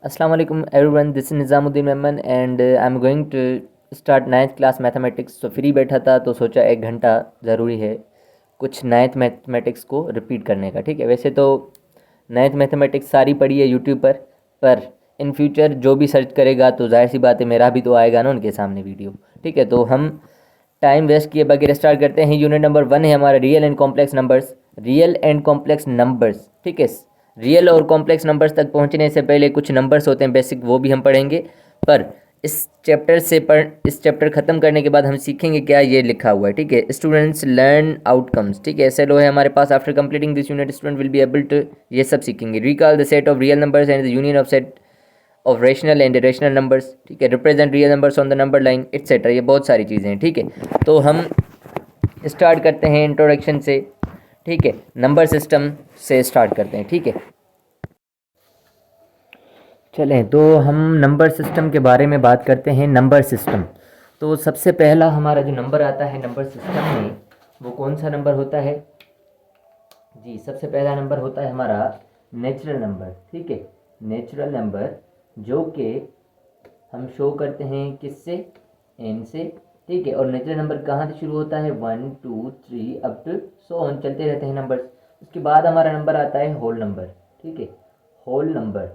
Assalamu alaikum everyone, this is Nizamuddin Memon and I'm going to start 9th class mathematics. तो free बैठा था तो सोचा 1 घंटा ज़रूरी है कुछ 9th मैथमेटिक्स को रिपीट करने का। ठीक है, वैसे तो 9th मैथमेटिक्स सारी पढ़ी है यूट्यूब पर इन फ्यूचर जो भी सर्च करेगा तो जाहिर सी बात है मेरा भी तो आएगा ना उनके सामने वीडियो। ठीक है, तो हम टाइम वेस्ट किए बगैर स्टार्ट करते हैं। यूनिट नंबर 1 है हमारा real and complex numbers. Real and complex numbers, ठीक है। रियल और कॉम्प्लेक्स नंबर्स तक पहुंचने से पहले कुछ नंबर्स होते हैं बेसिक, वो भी हम पढ़ेंगे। पर इस चैप्टर ख़त्म करने के बाद हम सीखेंगे क्या ये लिखा हुआ है। ठीक है, स्टूडेंट्स लर्न आउटकम्स। ठीक है, SLO है हमारे पास। After completing this unit student will be able to, ये सब सीखेंगे। Recall the set of real numbers and the union of set of rational and irrational numbers. ठीक है, represent real numbers on the number line etcetera. ये बहुत सारी चीज़ें हैं। ठीक है, तो हम स्टार्ट करते हैं इंट्रोडक्शन से। ठीक है, नंबर सिस्टम से स्टार्ट करते हैं। ठीक है, चलें तो हम नंबर सिस्टम के बारे में बात करते हैं। नंबर सिस्टम, तो सबसे पहला हमारा जो नंबर आता है नंबर सिस्टम में वो कौन सा नंबर होता है जी? सबसे पहला नंबर होता है हमारा नेचुरल नंबर। ठीक है, नेचुरल नंबर जो कि हम शो करते हैं किससे? n से। ठीक है, और नेचुरल नंबर कहाँ से शुरू होता है? 1 2 3 अप टू सो ऑन, चलते रहते हैं नंबर्स। उसके बाद हमारा नंबर आता है होल नंबर। ठीक है, होल नंबर।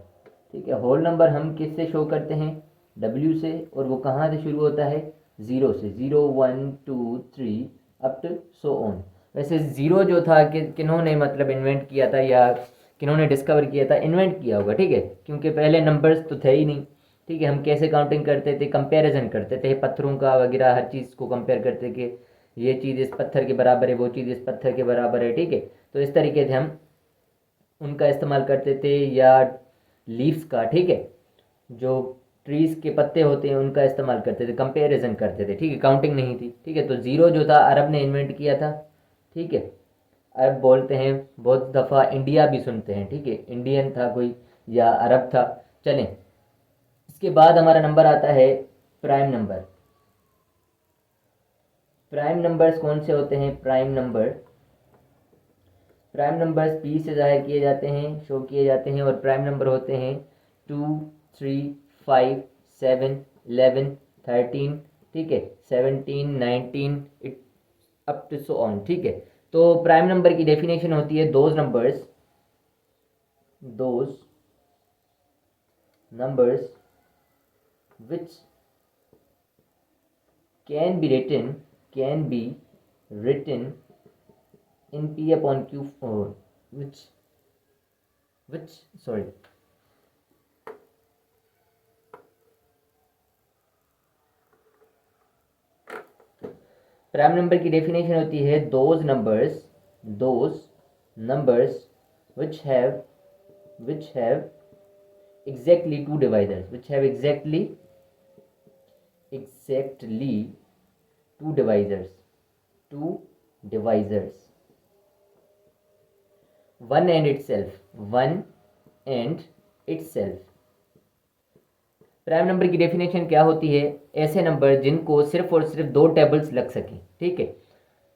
ठीक है, होल नंबर हम किससे शो करते हैं? W से, और वो कहाँ से शुरू होता है? 0 से। 0 1 2 3 अप टू सो ऑन। वैसे ज़ीरो जो था कि किन्होंने मतलब इन्वेंट किया था या किन्होंने डिस्कवर किया था? इन्वेंट किया होगा। ठीक है, क्योंकि पहले नंबर्स तो थे ही नहीं। ठीक है, हम कैसे काउंटिंग करते थे? कंपैरिजन करते थे पत्थरों का वगैरह, हर चीज़ को कंपेयर करते कि ये चीज़ इस पत्थर के बराबर है, वो चीज़ इस पत्थर के बराबर है। ठीक है, तो इस तरीके से हम उनका इस्तेमाल करते थे, या लीव्स का। ठीक है, जो ट्रीज़ के पत्ते होते हैं उनका इस्तेमाल करते थे, कंपैरिजन करते थे। ठीक है, काउंटिंग नहीं थी। ठीक है, तो ज़ीरो जो था अरब ने इन्वेंट किया था। ठीक है, अरब बोलते हैं, बहुत दफ़ा इंडिया भी सुनते हैं। ठीक है, इंडियन था कोई या अरब था। चलें, इसके बाद हमारा नंबर आता है प्राइम नंबर। प्राइम नंबर्स कौन से होते हैं? प्राइम नंबर्स पी से जाहिर किए जाते हैं, शो किए जाते हैं, और प्राइम नंबर होते हैं 2 3 5 7 11 13। ठीक है, 17 19 अप टू सो ऑन। ठीक है, तो प्राइम नंबर की डेफिनेशन होती है those numbers which can be written in P upon Q, which sorry prime number की डेफिनेशन होती है those numbers which have exactly two divisors, two divisors, one and itself। Prime number की definition क्या होती है? ऐसे नंबर जिनको सिर्फ और सिर्फ दो टेबल्स लग सके। ठीक है,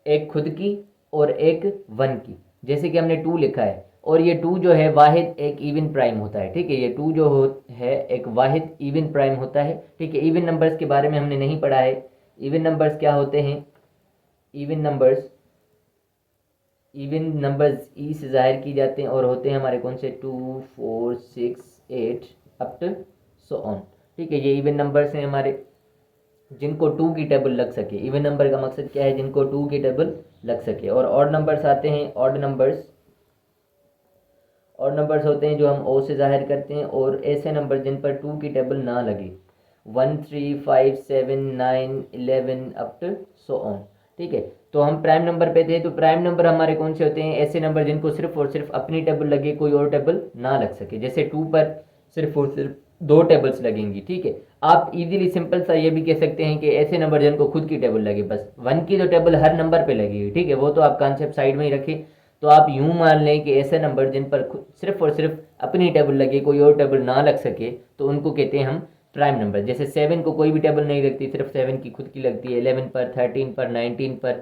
एक खुद की और एक वन की। जैसे कि हमने 2 लिखा है, और ये 2 जो है वाहिद एक इवन प्राइम होता है। ठीक है, ये 2 जो है एक वाहिद इवन प्राइम होता है। ठीक है, इवन नंबर्स के बारे में हमने नहीं पढ़ा है। इवन नंबर्स क्या होते हैं? इवन नंबर्स ई से जाहिर की जाते हैं, और होते हैं हमारे कौन से? 2 4 6 8 अप टू सो ऑन। ठीक है, ये इवन नंबर्स हैं हमारे, जिनको 2 की टेबल लग सके। इवन नंबर का मकसद क्या है? जिनको 2 की टेबल लग सके। और ऑड नंबर्स आते हैं, ऑड नंबर्स होते हैं जो हम ओ से जाहिर करते हैं, और ऐसे नंबर जिन पर 2 की टेबल ना लगे। 1 3 5 7 9 11 अप टू सो ऑन। ठीक है, तो हम प्राइम नंबर पे थे, तो प्राइम नंबर हमारे कौन से होते हैं? ऐसे नंबर जिनको सिर्फ और सिर्फ अपनी टेबल लगे, कोई और टेबल ना लग सके। जैसे 2 पर सिर्फ और सिर्फ 2 टेबल्स लगेंगी। ठीक है, आप इजीली सिंपल सा ये भी कह सकते हैं कि ऐसे नंबर जिनको खुद की टेबल लगे। बस 1 की तो टेबल हर नंबर पे लगेगी। ठीक है, वो तो आप कॉन्सेप्ट साइड में ही रखें। तो आप यूं मान लें कि ऐसे नंबर जिन पर सिर्फ और सिर्फ अपनी टेबल लगे, कोई और टेबल ना लग सके, तो उनको कहते हैं हम प्राइम नंबर। जैसे 7 को कोई भी टेबल नहीं लगती, सिर्फ 7 की खुद की लगती है। 11 पर, 13 पर, 19 पर,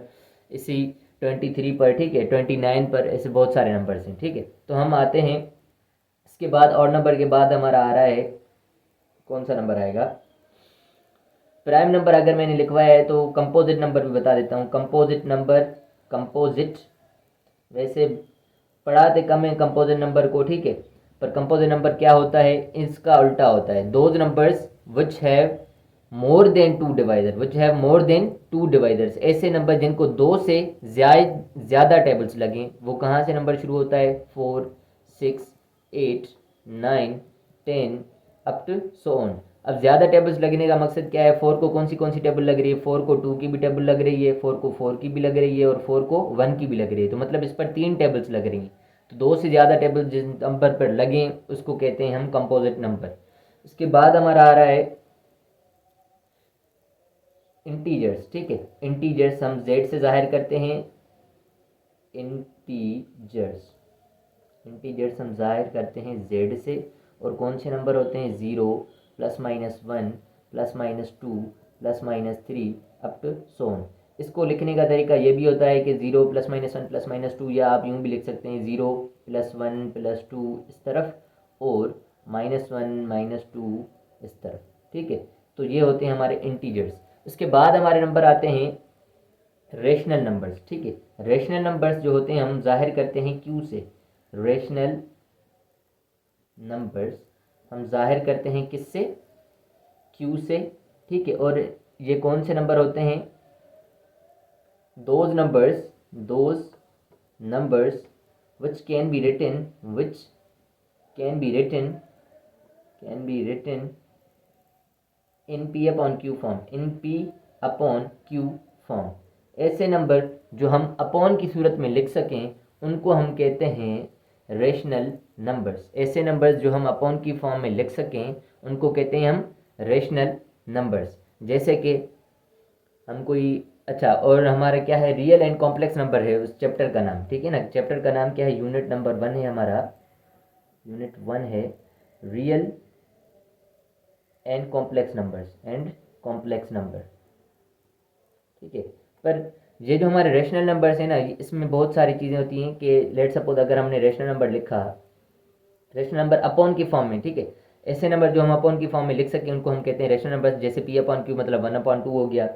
इसी 23 पर, ठीक है, 29 पर, ऐसे बहुत सारे नंबर्स हैं। ठीक है, तो हम आते हैं इसके बाद, और नंबर के बाद हमारा आ रहा है कौन सा नंबर आएगा। प्राइम नंबर अगर मैंने लिखवाया है तो कंपोजिट नंबर भी बता देता हूँ। कंपोजिट नंबर, कंपोजिट वैसे पढ़ाते कम है कंपोजिट नंबर को, ठीक है, पर कंपोजिट नंबर क्या होता है, इसका उल्टा होता है। Those numbers which have more than two divider, which have more than two dividers, ऐसे नंबर जिनको दो से ज़्यादा टेबल्स लगे। वो कहाँ से नंबर शुरू होता है, 4, 6, 8, 9, 10 अप टू सो ऑन। अब ज़्यादा टेबल्स लगने का मकसद क्या है, 4 को कौन सी टेबल लग रही है, 4 को 2 की भी टेबल लग रही है, 4 को 4 की भी लग रही है और 4 को 1 की भी लग रही है। तो मतलब इस पर 3 टेबल्स लग रही हैं। तो दो से ज़्यादा टेबल जिस नंबर पर लगें उसको कहते हैं हम कंपोजिट नंबर। इसके बाद हमारा आ रहा है इंटीजर्स, ठीक है। इंटीजर्स हम जेड से जाहिर करते हैं। इंटीजर्स हम जाहिर करते हैं जेड से। और कौन से नंबर होते हैं, 0, +-1, +-2, +-3 अप टू सो ऑन। इसको लिखने का तरीका ये भी होता है कि 0 +-1 +-2, या आप यूँ भी लिख सकते हैं 0 +1 +2 इस तरफ और -1 -2 इस तरफ, ठीक है। तो ये होते हैं हमारे इंटीजर्स। इसके बाद हमारे नंबर आते हैं रेशनल नंबर्स, ठीक है। रेशनल नंबर्स जो होते हैं हम जाहिर करते हैं क्यू से। रेशनल नंबर्स हम जाहिर करते हैं किससे, क्यू से, ठीक है। और ये कौन से नंबर होते हैं, those numbers which can be written in P upon Q form. ऐसे नंबर जो हम अपॉन की सूरत में लिख सकें उनको हम कहते हैं रेशनल नंबर्स। ऐसे नंबर्स जो हम अपॉन की फॉर्म में लिख सकें उनको कहते हैं हम रेशनल नंबर्स। जैसे कि हम कोई, अच्छा, और हमारा क्या है, रियल एंड कॉम्प्लेक्स नंबर है उस चैप्टर का नाम, ठीक है ना। चैप्टर का नाम क्या है, यूनिट नंबर 1 है हमारा, यूनिट 1 है रियल एंड कॉम्प्लेक्स नंबर, ठीक है। पर ये जो हमारे रेशनल नंबर्स हैं ना, इसमें बहुत सारी चीज़ें होती हैं कि लेट सपोज अगर हमने रेशनल नंबर लिखा, रेशनल नंबर अपॉन की फॉर्म में, ठीक है, ऐसे नंबर जो हम अपॉन की फॉर्म में लिख सकें उनको हम कहते हैं रेशनल नंबर। जैसे P अपॉन Q मतलब 1/2 हो गया,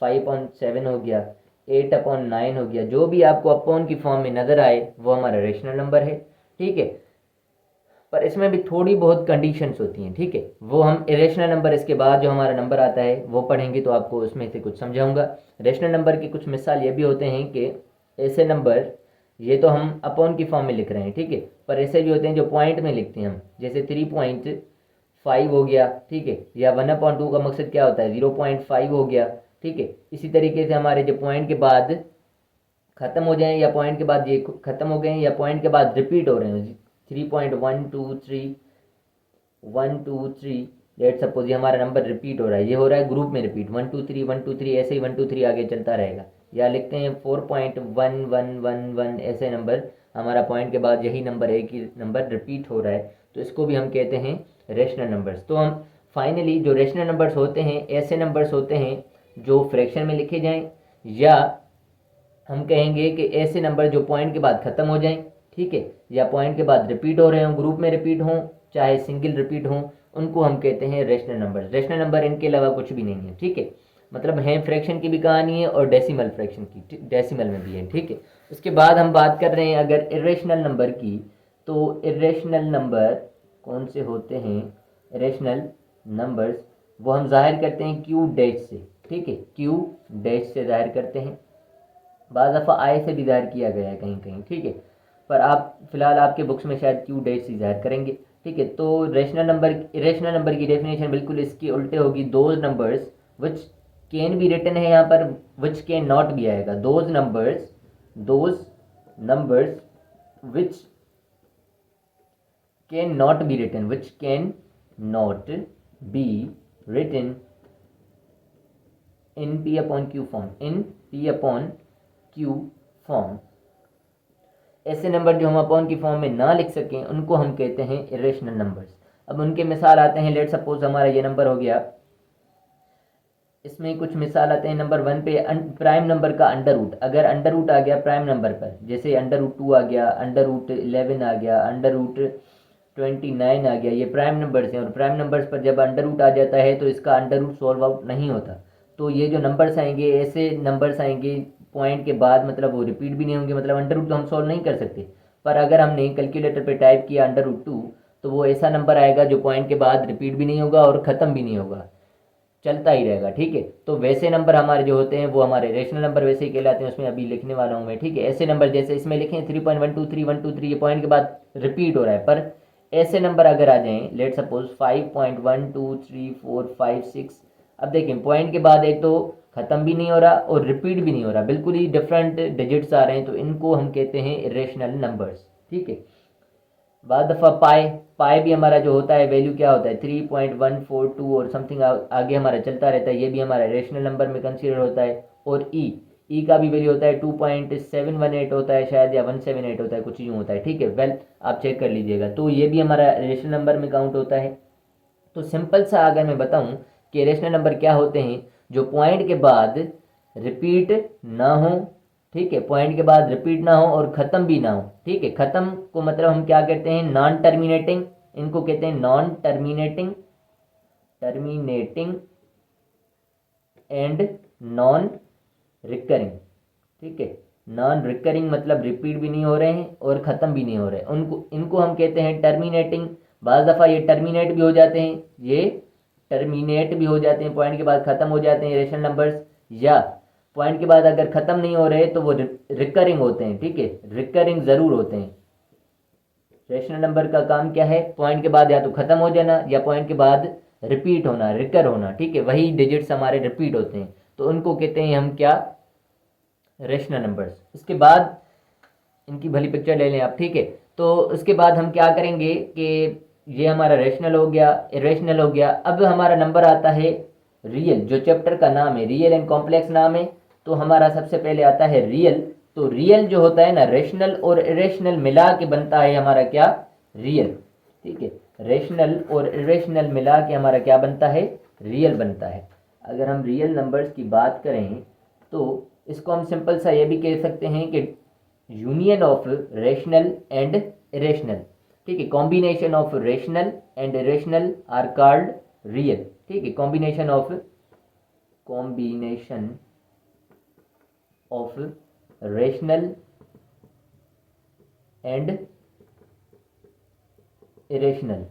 5/7 हो गया, 8/9 हो गया। जो भी आपको अपॉन की फॉर्म में नज़र आए वो हमारा रेशनल नंबर है, ठीक है। पर इसमें भी थोड़ी बहुत कंडीशंस होती हैं, ठीक है। वो हम इरेशनल नंबर, इसके बाद जो हमारा नंबर आता है वो पढ़ेंगे तो आपको उसमें से कुछ समझाऊंगा। रेशनल नंबर की कुछ मिसाल ये भी होते हैं कि ऐसे नंबर, ये तो हम अपॉन की फॉर्म में लिख रहे हैं, ठीक है, पर ऐसे भी होते हैं जो पॉइंट में लिखते हैं हम, जैसे 3.5 हो गया, ठीक है, या 1/2 का मकसद क्या होता है, 0.5 हो गया, ठीक है। इसी तरीके से हमारे जो पॉइंट के बाद ख़त्म हो जाएं या पॉइंट के बाद ये ख़त्म हो गए या पॉइंट के बाद रिपीट हो रहे हैं, 3.123 लेट सपोज ये हमारा नंबर रिपीट हो रहा है, ये हो रहा है ग्रुप में रिपीट 1 2 3 ऐसे ही 1 2 3 आगे चलता रहेगा। या लिखते हैं 4.1111 ऐसे नंबर, हमारा पॉइंट के बाद यही नंबर है कि नंबर रिपीट हो रहा है, तो इसको भी हम कहते हैं रेशनल नंबर्स। तो हम फाइनली जो रेशनल नंबर्स होते हैं ऐसे नंबर्स होते हैं जो फ्रैक्शन में लिखे जाएं, या हम कहेंगे कि ऐसे नंबर जो पॉइंट के बाद ख़त्म हो जाएं, ठीक है, या पॉइंट के बाद रिपीट हो रहे हों, ग्रुप में रिपीट हों चाहे सिंगल रिपीट हों, उनको हम कहते हैं रेशनल नंबर। रेशनल नंबर इनके अलावा कुछ भी नहीं है, ठीक है। मतलब है फ्रैक्शन की भी कहानी है और डेसिमल फ्रैक्शन की, डेसिमल में भी है, ठीक है। उसके बाद हम बात कर रहे हैं अगर इरेशनल नंबर की, तो इरेशनल नंबर कौन से होते हैं, इरेशनल नंबर्स वो हम जाहिर करते हैं क्यू डैश से, ठीक है, क्यू डैश से जाहिर करते हैं। बाज़ दफ़ा आई से भी जाहिर किया गया है कहीं कहीं, ठीक है, पर आप फिलहाल आपके बुक्स में शायद क्यू डैश से जाहिर करेंगे, ठीक है। तो रेशनल नंबर की डेफिनेशन बिल्कुल इसकी उल्टे होगी, those numbers which can be written है यहाँ पर, विच कैन नॉट भी आएगा, those numbers which can not be written, in P upon Q form. ऐसे नंबर जो हम अपॉन की फॉर्म में ना लिख सकें उनको हम कहते हैं इरेशनल नंबर्स। अब उनके मिसाल आते हैं, लेट सपोज हमारा ये नंबर हो गया, इसमें कुछ मिसाल आते हैं। नंबर 1 पे प्राइम नंबर का अंडर रूट, अगर अंडर रूट आ गया प्राइम नंबर पर, जैसे अंडर रूट 2 आ गया, अंडर रूट 11 आ गया, अंडर रूट 29 आ गया, ये प्राइम नंबर्स हैं और प्राइम नंबर्स पर जब अंडर रूट आ जाता है तो इसका अंडर रूट सॉल्व आउट नहीं होता। तो ये जो नंबर्स आएंगे ऐसे नंबर्स आएंगे पॉइंट के बाद, मतलब वो रिपीट भी नहीं होंगे, मतलब अंडर रूट तो हम सॉल्व नहीं कर सकते। पर अगर हमने कैलकुलेटर पे टाइप किया अंडर रूट 2 तो वो ऐसा नंबर आएगा जो पॉइंट के बाद रिपीट भी नहीं होगा और ख़त्म भी नहीं होगा, चलता ही रहेगा। ठीक है, तो वैसे नंबर हमारे जो होते हैं वो हमारे रेशनल नंबर वैसे ही कहलाते हैं, उसमें अभी लिखने वाला हूँ मैं। ठीक है, ऐसे नंबर जैसे इसमें लिखें 3.123 ये पॉइंट के बाद रिपीट हो रहा है, पर ऐसे नंबर अगर आ जाएं, लेट सपोज 5.12345 6, अब देखें पॉइंट के बाद एक तो ख़त्म भी नहीं हो रहा और रिपीट भी नहीं हो रहा, बिल्कुल ही डिफरेंट डिजिट्स आ रहे हैं, तो इनको हम कहते हैं इरेशनल नंबर्स। ठीक है, बाद दफ़ा पाए, पाए भी हमारा जो होता है वैल्यू क्या होता है 3.142 और समथिंग आगे हमारा चलता रहता है, ये भी हमारा रेशनल नंबर में कंसीडर होता है। और ई का भी वैल्यू होता है 2.718 होता है शायद, या 178 होता है, कुछ यूँ होता है। ठीक है, वेल आप चेक कर लीजिएगा, तो ये भी हमारा रेशनल नंबर में काउंट होता है। तो सिंपल सा अगर मैं बताऊं कि रेशनल नंबर क्या होते हैं, जो पॉइंट के बाद रिपीट ना हो, ठीक है, पॉइंट के बाद रिपीट ना हो और ख़त्म भी ना हो। ठीक है, ख़त्म को मतलब हम क्या कहते हैं, नॉन टर्मिनेटिंग, इनको कहते हैं non terminating, terminating and non recurring. ठीक है, नॉन रिकरिंग मतलब रिपीट भी नहीं हो रहे हैं और ख़त्म भी नहीं हो रहे हैं, उनको इनको हम कहते हैं टर्मिनेटिंग। बाज़ दफ़ा ये टर्मिनेट भी हो जाते हैं, ये टर्मिनेट भी हो जाते हैं, पॉइंट के बाद ख़त्म हो जाते हैं रेशनल नंबर्स, या पॉइंट के बाद अगर ख़त्म नहीं हो रहे तो वो रिकरिंग होते हैं। ठीक है, रिकरिंग ज़रूर होते हैं। रेशनल नंबर का काम क्या है, पॉइंट के बाद या तो ख़त्म हो जाना या पॉइंट के बाद रिपीट होना, रिकर होना। ठीक है, वही डिजिट्स हमारे रिपीट होते हैं, तो उनको कहते हैं हम क्या, रेशनल नंबर्स। इसके बाद इनकी भली पिक्चर ले लें आप। ठीक है, तो उसके बाद हम क्या करेंगे कि ये हमारा रेशनल हो गया, इरेशनल हो गया। अब हमारा नंबर आता है रियल, जो चैप्टर का नाम है रियल एंड कॉम्प्लेक्स नाम है, तो हमारा सबसे पहले आता है रियल। तो रियल जो होता है ना, रेशनल और इरेशनल मिला के बनता है हमारा क्या, रियल। ठीक है, रेशनल और इरेशनल मिला के हमारा क्या बनता है, रियल बनता है। अगर हम रियल नंबर्स की बात करें तो इसको हम सिंपल सा ये भी कह सकते हैं कि union of rational and irrational. ठीक है, combination of rational and irrational are called real. ठीक है, combination of rational and irrational,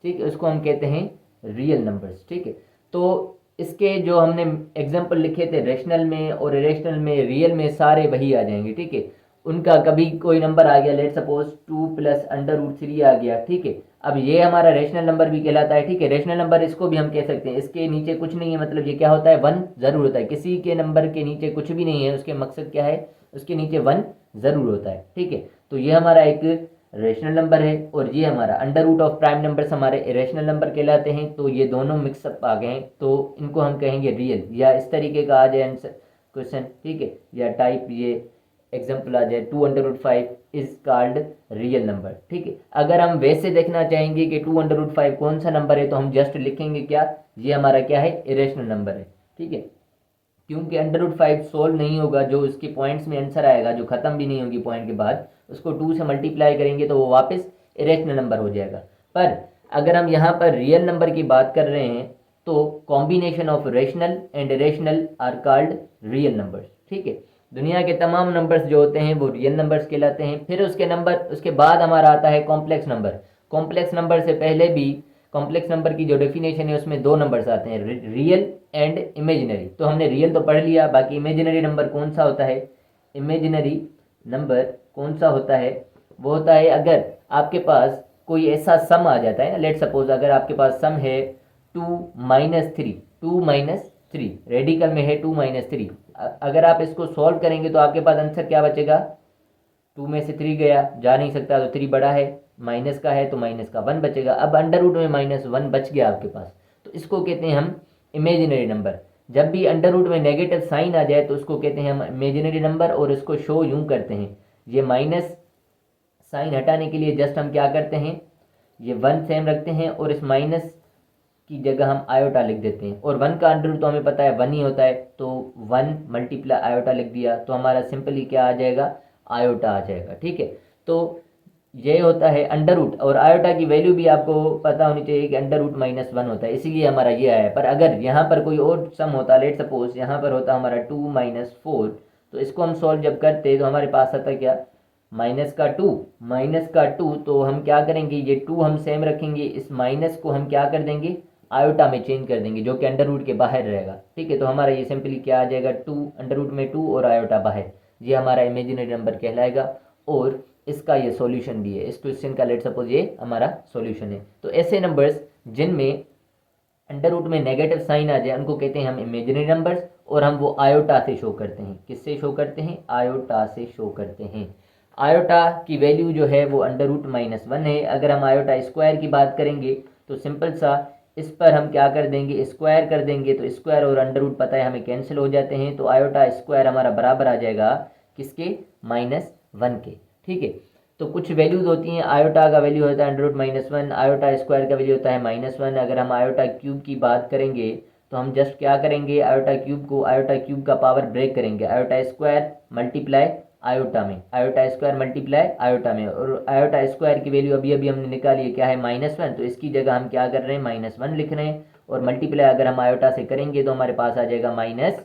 ठीक है, उसको हम कहते हैं रियल नंबर्स। ठीक है, तो इसके जो हमने एग्जांपल लिखे थे रेशनल में और इरेशनल में, रियल में सारे वही आ जाएंगे। ठीक है, उनका कभी कोई नंबर आ गया, लेट सपोज 2 + √3 आ गया। ठीक है, अब ये हमारा रेशनल नंबर भी कहलाता है। ठीक है, रेशनल नंबर इसको भी हम कह सकते हैं, इसके नीचे कुछ नहीं है, मतलब ये क्या होता है, 1 ज़रूर होता है। किसी के नंबर के नीचे कुछ भी नहीं है, उसके मकसद क्या है, उसके नीचे 1 ज़रूर होता है। ठीक है, तो ये हमारा एक रेशनल नंबर है और ये हमारा under root of prime numbers हमारे इरेशनल नंबर कहलाते हैं। तो ये दोनों मिक्सअप आ गए हैं, तो इनको हम कहेंगे रियल, या इस तरीके का आ जाए आंसर क्वेश्चन। ठीक है, या टाइप ये एग्जाम्पल आ जाए 2/5 इज कॉल्ड रियल नंबर। ठीक है, अगर हम वैसे देखना चाहेंगे कि 2/5 कौन सा नंबर है, तो हम जस्ट लिखेंगे क्या, ये हमारा क्या है, इरेशनल नंबर है। ठीक है, क्योंकि अंडर रूट 5 सोल्व नहीं होगा, जो उसके पॉइंट्स में आंसर आएगा, जो ख़त्म भी नहीं होगी पॉइंट के बाद, उसको 2 से मल्टीप्लाई करेंगे तो वो वापस इरेशनल नंबर हो जाएगा। पर अगर हम यहाँ पर रियल नंबर की बात कर रहे हैं तो combination of rational and irrational are called real numbers. ठीक है, दुनिया के तमाम नंबर्स जो होते हैं वो रियल नंबर्स कहलाते हैं। फिर उसके बाद हमारा आता है कॉम्प्लेक्स नंबर। कॉम्प्लेक्स नंबर से पहले भी, कॉम्प्लेक्स नंबर की जो डेफिनेशन है उसमें 2 नंबर्स आते हैं, रियल एंड इमेजिनरी। तो हमने रियल तो पढ़ लिया, बाकी इमेजिनरी नंबर कौन सा होता है, इमेजिनरी नंबर कौन सा होता है, वो होता है अगर आपके पास कोई ऐसा सम आ जाता है, लेट सपोज अगर आपके पास सम है 2 - 3 रेडिकल में है 2 - 3, अगर आप इसको सॉल्व करेंगे तो आपके पास आंसर क्या बचेगा, 2 में से 3 गया, जा नहीं सकता, तो 3 बड़ा है, माइनस का है तो माइनस का 1 बचेगा। अब अंडर रूट में -1 बच गया आपके पास, तो इसको कहते हैं हम इमेजिनरी नंबर। जब भी अंडर रूट में नेगेटिव साइन आ जाए तो उसको कहते हैं हम इमेजिनरी नंबर, और इसको शो यूं करते हैं, ये माइनस साइन हटाने के लिए जस्ट हम क्या करते हैं, ये 1 सेम रखते हैं और इस माइनस की जगह हम आयोटा लिख देते हैं, और 1 का अंडर रूट तो हमें पता है 1 ही होता है, तो 1 × आयोटा लिख दिया, तो हमारा सिंपली क्या आ जाएगा, आयोटा आ जाएगा। ठीक है, तो ये होता है अंडर रूट, और आयोटा की वैल्यू भी आपको पता होनी चाहिए कि अंडर रूट माइनस वन होता है, इसीलिए हमारा ये आया है। पर अगर यहाँ पर कोई और सम होता, लेट सपोज यहाँ पर होता हमारा 2 - 4, तो इसको हम सॉल्व जब करते तो हमारे पास आता क्या, माइनस का टू। तो हम क्या करेंगे, ये टू हम सेम रखेंगे, इस माइनस को हम क्या कर देंगे, आयोटा में चेंज कर देंगे, जो कि अंडर रूट के बाहर रहेगा। ठीक है, तो हमारा ये सिंपली क्या आ जाएगा, टू अंडर रूट में टू और आयोटा बाहर, ये हमारा इमेजिनरी नंबर कहलाएगा। और इसका ये सॉल्यूशन भी है, इस क्वेश्चन का लेट सपोज ये हमारा सॉल्यूशन है। तो ऐसे नंबर्स जिनमें अंडर रूट में नेगेटिव साइन आ जाए उनको कहते हैं हम इमेजिनरी नंबर्स, और हम वो आयोटा से शो करते हैं। किससे शो करते हैं, आयोटा से शो करते हैं। आयोटा की वैल्यू जो है वो अंडर रूट माइनस वन है। अगर हम आयोटा स्क्वायर की बात करेंगे तो सिंपल सा इस पर हम क्या कर देंगे, स्क्वायर कर देंगे, तो स्क्वायर और अंडर रूट पता है हमें कैंसिल हो जाते हैं, तो आयोटा स्क्वायर हमारा बराबर आ जाएगा किसके, -1 के। ठीक है, तो कुछ वैल्यूज होती हैं, आयोटा का वैल्यू होता है under root minus one, iota square का वैल्यू होता है -1। अगर हम आयोटा क्यूब की बात करेंगे तो हम जस्ट क्या करेंगे, आयोटा क्यूब को आयोटा क्यूब का पावर ब्रेक करेंगे, आयोटा स्क्वायर मल्टीप्लाई आयोटा में, आयोटा स्क्वायर मल्टीप्लाई आयोटा में, और आयोटा स्क्वायर की वैल्यू अभी अभी हमने निकाली है क्या है, -1, तो इसकी जगह हम क्या कर रहे हैं, -1 लिख रहे हैं, और मल्टीप्लाई अगर हम आयोटा से करेंगे तो हमारे पास आ जाएगा minus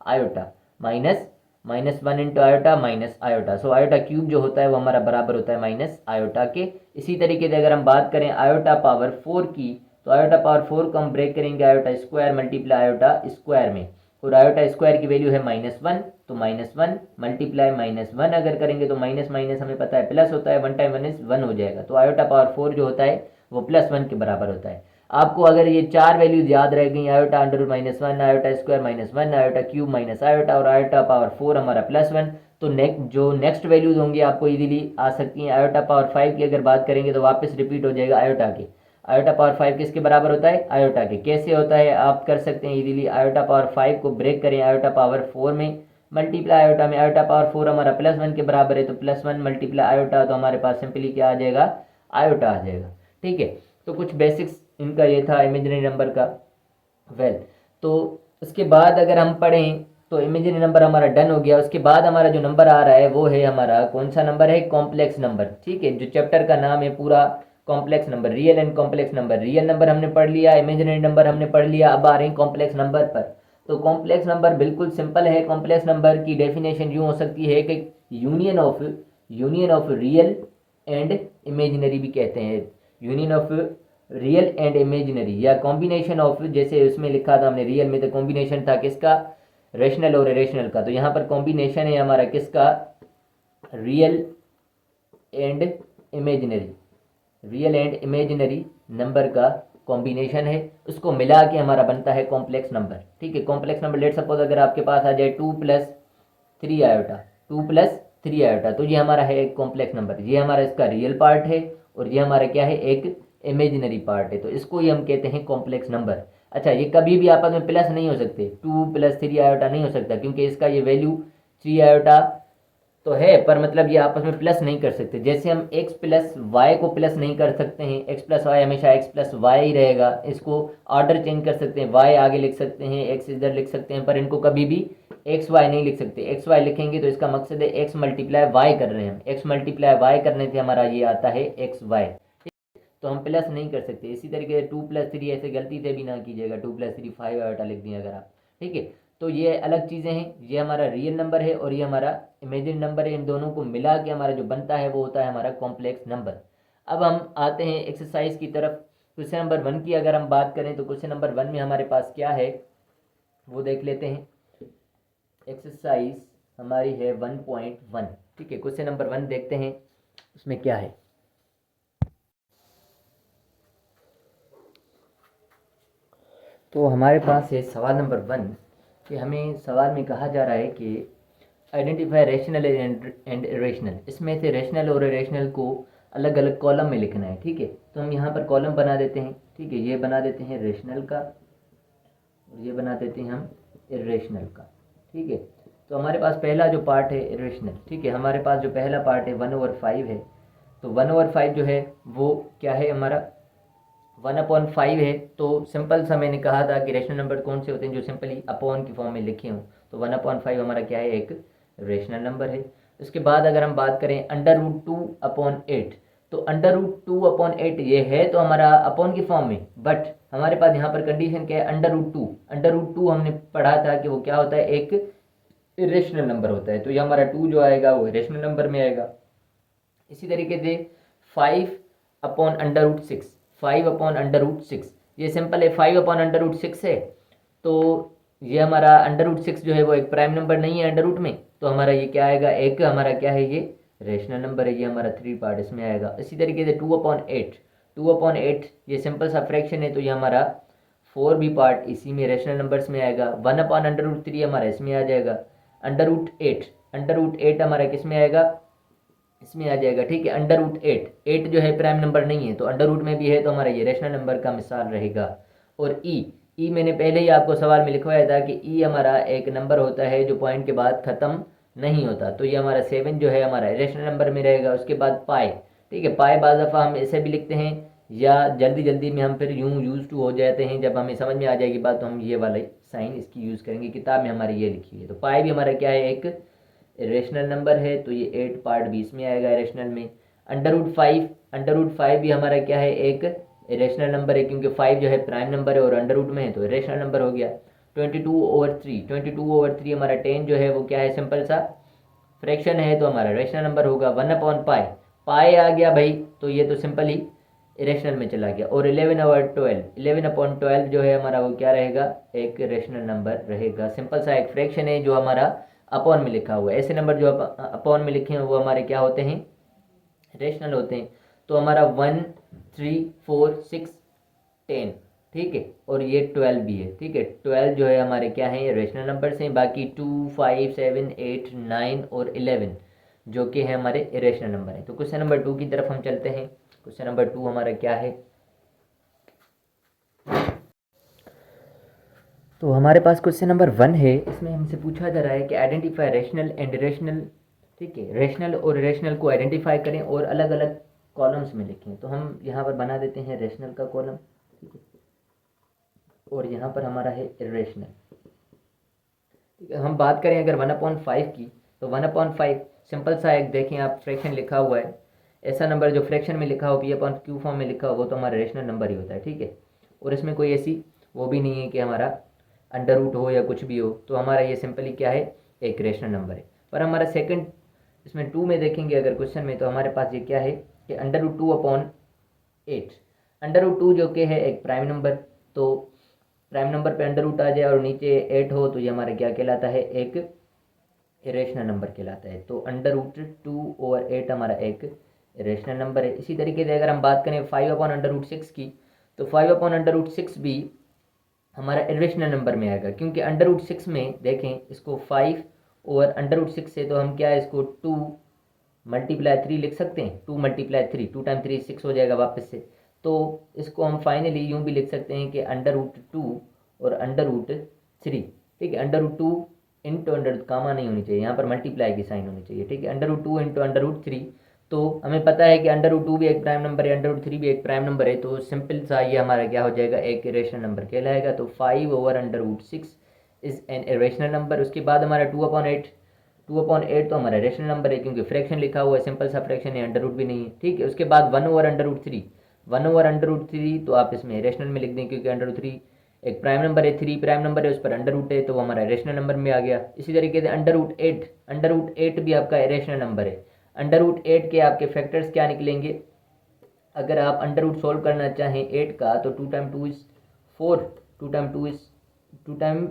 iota, -1 into iota minus iota. So iota cube जो होता है वो हमारा बराबर होता है माइनस आयोटा के। इसी तरीके से अगर हम बात करें आयोटा पावर 4 की, तो आयोटा पावर 4 को हम ब्रेक करेंगे iota square multiply iota square में, और आयोटा स्क्वायर की वैल्यू है -1, तो -1 मल्टीप्लाई -1 अगर करेंगे तो माइनस माइनस हमें पता है प्लस होता है, 1 टाइम 1 इज 1 हो जाएगा, तो आयोटा पावर 4 जो होता है वो +1 के बराबर होता है। आपको अगर ये चार वैल्यूज याद रह गई, iota under root -1, iota square -1, iota cube minus iota, और आयोटा पावर 4 हमारा +1, तो नेक्स्ट वैल्यूज होंगी आपको इजीली आ सकती हैं। आयोटा पावर 5 की अगर बात करेंगे तो वापस रिपीट हो जाएगा आयोटा के, आयोटा पावर 5 किसके बराबर होता है, आयोटा के। कैसे होता है आप कर सकते हैं इजीली, आयोटा पावर 5 को ब्रेक करें आयोटा पावर 4 में, मल्टीप्लाई आयोटा में, आयोटा पावर 4 हमारा +1 के बराबर है, तो +1 मल्टीप्लाई आयोटा, तो हमारे पास सिंपली क्या आ जाएगा, आयोटा आ जाएगा। ठीक है, तो कुछ बेसिक्स इनका ये था इमेजिनरी नंबर का। वेल, तो उसके बाद अगर हम पढ़ें तो इमेजिनरी नंबर हमारा डन हो गया। उसके बाद हमारा जो नंबर आ रहा है वो है हमारा कौन सा नंबर है, कॉम्प्लेक्स नंबर। ठीक है, जो चैप्टर का नाम है पूरा complex number, real and complex number. Real number हमने पढ़ लिया, इमेजिनरी नंबर हमने पढ़ लिया, अब आ रहे हैं कॉम्प्लेक्स नंबर पर। तो कॉम्प्लेक्स नंबर बिल्कुल सिंपल है। कॉम्प्लेक्स नंबर की डेफिनेशन यूँ हो सकती है कि union of real and imaginary भी कहते हैं, union of real and imaginary, या कॉम्बिनेशन ऑफ, जैसे उसमें लिखा था हमने रियल में तो कॉम्बिनेशन था किसका, रेशनल और इरेशनल का, तो यहाँ पर कॉम्बिनेशन है हमारा किसका, real and imaginary, real and imaginary number का कॉम्बिनेशन है, उसको मिला के हमारा बनता है कॉम्प्लेक्स नंबर। ठीक है, कॉम्प्लेक्स नंबर लेट सपोज अगर आपके पास आ जाए 2 + 3 आयोटा, 2 + 3 आयोटा, तो ये हमारा है एक कॉम्प्लेक्स नंबर, ये हमारा इसका रियल पार्ट है और ये हमारा क्या है, एक इमेजिनरी पार्ट है, तो इसको ही हम कहते हैं कॉम्प्लेक्स नंबर। अच्छा, ये कभी भी आपस में प्लस नहीं हो सकते, 2 + 3 आयोटा नहीं हो सकता, क्योंकि इसका ये वैल्यू 3 आयोटा तो है, पर मतलब ये आपस में प्लस नहीं कर सकते। जैसे हम x + y को प्लस नहीं कर सकते हैं, x + y हमेशा x + y ही रहेगा, इसको ऑर्डर चेंज कर सकते हैं, y आगे लिख सकते हैं, x इधर लिख सकते हैं, पर इनको कभी भी x y नहीं लिख सकते। x y लिखेंगे तो इसका मकसद है x × y कर रहे हैं हम, x × y करने से हमारा ये आता है x y, तो हम प्लस नहीं कर सकते। इसी तरीके से 2 + 3 ऐसे गलती से भी ना कीजिएगा, 2 + 3 5 आयोटा लिख दिए अगर आप। ठीक है, तो ये अलग चीज़ें हैं, ये हमारा रियल नंबर है और ये हमारा इमेजिन नंबर है, इन दोनों को मिला के हमारा जो बनता है वो होता है हमारा कॉम्प्लेक्स नंबर। अब हम आते हैं एक्सरसाइज की तरफ। क्वेश्चन नंबर 1 की अगर हम बात करें तो क्वेश्चन नंबर 1 में हमारे पास क्या है वो देख लेते हैं। एक्सरसाइज हमारी है 1.1। ठीक है, क्वेश्चन नंबर 1 देखते हैं उसमें क्या है। तो हमारे पास है सवाल नंबर 1 कि हमें सवाल में कहा जा रहा है कि आइडेंटिफाई रैशनल एंड इरेशनल, इसमें से रैशनल और इरेशनल को अलग अलग कॉलम में लिखना है। ठीक है, तो हम यहाँ पर कॉलम बना देते हैं। ठीक है, ये बना देते हैं रैशनल का और ये बना देते हैं हम इरेशनल का। ठीक है, तो हमारे पास पहला जो पार्ट है इरेशनल। ठीक है, हमारे पास जो पहला पार्ट है 1/5 है, तो 1/5 जो है वो क्या है हमारा 1/5 है। तो सिंपल सा मैंने कहा था कि रेशनल नंबर कौन से होते हैं जो सिंपली अपॉन की फॉर्म में लिखे हों, तो 1/5 हमारा क्या है, एक रेशनल नंबर है। उसके बाद अगर हम बात करें √2/8, तो √2/8 ये है तो हमारा अपॉन की फॉर्म में, बट हमारे पास यहाँ पर कंडीशन क्या है, √2 हमने पढ़ा था कि वो क्या होता है, एक इरेशनल नंबर होता है, तो ये हमारा 2 जो आएगा वो इरेशनल नंबर में आएगा। इसी तरीके से 5/√6, 5/√6 ये सिंपल है, 5/√6 है, तो ये हमारा √6 जो है वो एक प्राइम नंबर नहीं है अंडर रूट में, तो हमारा ये क्या आएगा, एक हमारा क्या है, ये रेशनल नंबर है, ये हमारा 3 पार्ट इसमें आएगा। इसी तरीके से 2/8 ये सिंपल सा फ्रैक्शन है, तो ये हमारा 4 भी पार्ट इसी में रेशनल नंबर्स में आएगा। 1/√3 हमारा इसमें आ जाएगा। अंडर रूट एट हमारा किस में आएगा, इसमें आ जाएगा, ठीक है। √8 जो है प्राइम नंबर नहीं है, तो अंडर रूट में भी है, तो हमारा ये रेशनल नंबर का मिसाल रहेगा। और ई मैंने पहले ही आपको सवाल में लिखवाया था कि ई हमारा एक नंबर होता है जो पॉइंट के बाद ख़त्म नहीं होता, तो ये हमारा 7 जो है हमारा रेशनल नंबर में रहेगा। उसके बाद पाई, ठीक है, पाई बाज़ दफ़ा हम ऐसे भी लिखते हैं, या जल्दी जल्दी में हम फिर यूँ यूज़ टू हो जाते हैं, जब हमें समझ में आ जाएगी बात तो हम ये वाला साइन इसकी यूज़ करेंगे। किताब में हमारी ये लिखी है, तो पाई भी हमारा क्या है, एक रेशनल नंबर है, तो ये 8 पार्ट भी इसमें आएगा रेशनल में। अंडर रूट 5 भी हमारा क्या है, एक रेशनल नंबर है, क्योंकि 5 जो है प्राइम नंबर है और अंडर रूट में है, तो रेशनल नंबर हो गया। 22/3 हमारा 10 जो है वो क्या है, सिंपल सा फ्रैक्शन है, तो हमारा रेशनल नंबर होगा। 1/पाई, पाई आ गया भाई, तो ये तो सिंपल ही रेशनल में चला गया। और 11/12 जो है हमारा वो क्या रहेगा, एक रेशनल नंबर रहेगा। सिंपल सा एक फ्रैक्शन है जो हमारा अपॉन में लिखा हुआ है। ऐसे नंबर जो अपॉन में लिखे हैं वो हमारे क्या होते हैं, रेशनल होते हैं। तो हमारा 1, 3, 4, 6, 10, ठीक है, और ये 12 भी है, ठीक है। 12 जो है हमारे क्या है, ये रेशनल नंबर हैं। बाकी 2, 5, 7, 8, 9 और 11 जो कि है हमारे इरेशनल नंबर हैं। तो क्वेश्चन नंबर 2 की तरफ हम चलते हैं। क्वेश्चन नंबर 2 हमारा क्या है, तो हमारे पास क्वेश्चन नंबर 1 है। इसमें हमसे पूछा जा रहा है कि आइडेंटिफाई रेशनल एंड इरेशनल, ठीक है, रेशनल और इरेशनल को आइडेंटिफाई करें और अलग अलग कॉलम्स में लिखें। तो हम यहाँ पर बना देते हैं रेशनल का कॉलम, ठीक है, और यहाँ पर हमारा है इरेशनल, ठीक है। हम बात करें अगर 1/5 की, तो 1/5 सिंपल सा एक देखें आप फ्रैक्शन लिखा हुआ है, ऐसा नंबर जो फ्रैक्शन में लिखा हो, P/Q फॉर्म में लिखा हो, वो तो हमारा रेशनल नंबर ही होता है, ठीक है। और इसमें कोई ऐसी वो भी नहीं है कि हमारा अंडर रूट हो या कुछ भी हो, तो हमारा ये सिंपली क्या है, एक रेशनल नंबर है। पर हमारा सेकंड इसमें 2 में देखेंगे अगर क्वेश्चन में, तो हमारे पास ये क्या है कि √2/8, √2 जो कि है एक प्राइम नंबर, तो प्राइम नंबर पे अंडर रूट आ जाए और नीचे 8 हो, तो ये हमारा क्या कहलाता है, एक इरेशनल नंबर कहलाता है। तो √2/8 हमारा एक इरेशनल नंबर है। इसी तरीके से अगर हम बात करें 5/√6 की, तो 5/√6 भी हमारा इरेशनल नंबर में आएगा, क्योंकि √6 में देखें इसको 5 और √6 से तो हम क्या है, इसको 2 × 3 लिख सकते हैं। 2 × 3, 2 टाइम 3 6 हो जाएगा वापस से। तो इसको हम फाइनली यूँ भी लिख सकते हैं कि √2 और √3, ठीक है। √2 इंटू कामा नहीं होनी चाहिए, यहाँ पर मल्टीप्लाई की साइन होनी चाहिए, ठीक है। √2 इंटू √3, तो हमें पता है कि √2 भी एक प्राइम नंबर है, √3 भी एक प्राइम नंबर है, तो सिंपल सा ये हमारा क्या हो जाएगा, एक इरेशनल नंबर कहलाएगा। तो 5/√6 इज़ एन इरेशनल नंबर। उसके बाद हमारा 2/8 तो हमारा रेशनल नंबर है, क्योंकि फ्रैक्शन लिखा हुआ है, सिंपल सा फ्रैक्शन है, अंडर रूट भी नहीं है, ठीक है। उसके बाद 1/√3, 1/√3 तो आप इसमें रेशनल में लिख दें, क्योंकि √3 एक प्राइम नंबर है, 3 प्राइम नंबर है, उस पर अंडर रूट है, तो वो हमारा रेशनल नंबर में आ गया। इसी तरीके से √8 भी आपका रेशनल नंबर है। √8 के आपके फैक्टर्स क्या निकलेंगे, अगर आप अंडर रूट सोल्व करना चाहें 8 का, तो 2 time 2 is 4, 2 time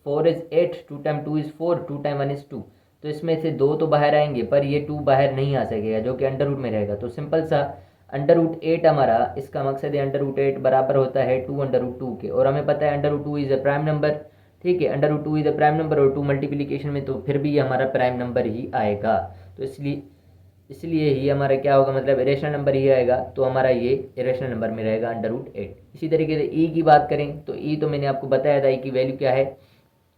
4 is 8, 2 time 2 is 4, 2 time 1 is 2, तो इसमें से 2 तो बाहर आएंगे, पर ये 2 बाहर नहीं आ सकेगा, जो कि अंडर रूट में रहेगा। तो सिंपल सा √8 हमारा, इसका मकसद है √8 बराबर होता है 2 √2 के, और हमें पता है √2 इज़ अ प्राइम नंबर, ठीक है। √2 इज़ अ प्राइम नंबर और 2 मल्टीप्लिकेशन में तो फिर भी ये हमारा प्राइम नंबर ही आएगा। तो इसलिए ही हमारा क्या होगा, मतलब इरेशनल नंबर ही आएगा, तो हमारा ये इरेशनल नंबर में रहेगा √8। इसी तरीके से ई की बात करें, तो ई तो मैंने आपको बताया था ई की वैल्यू क्या है,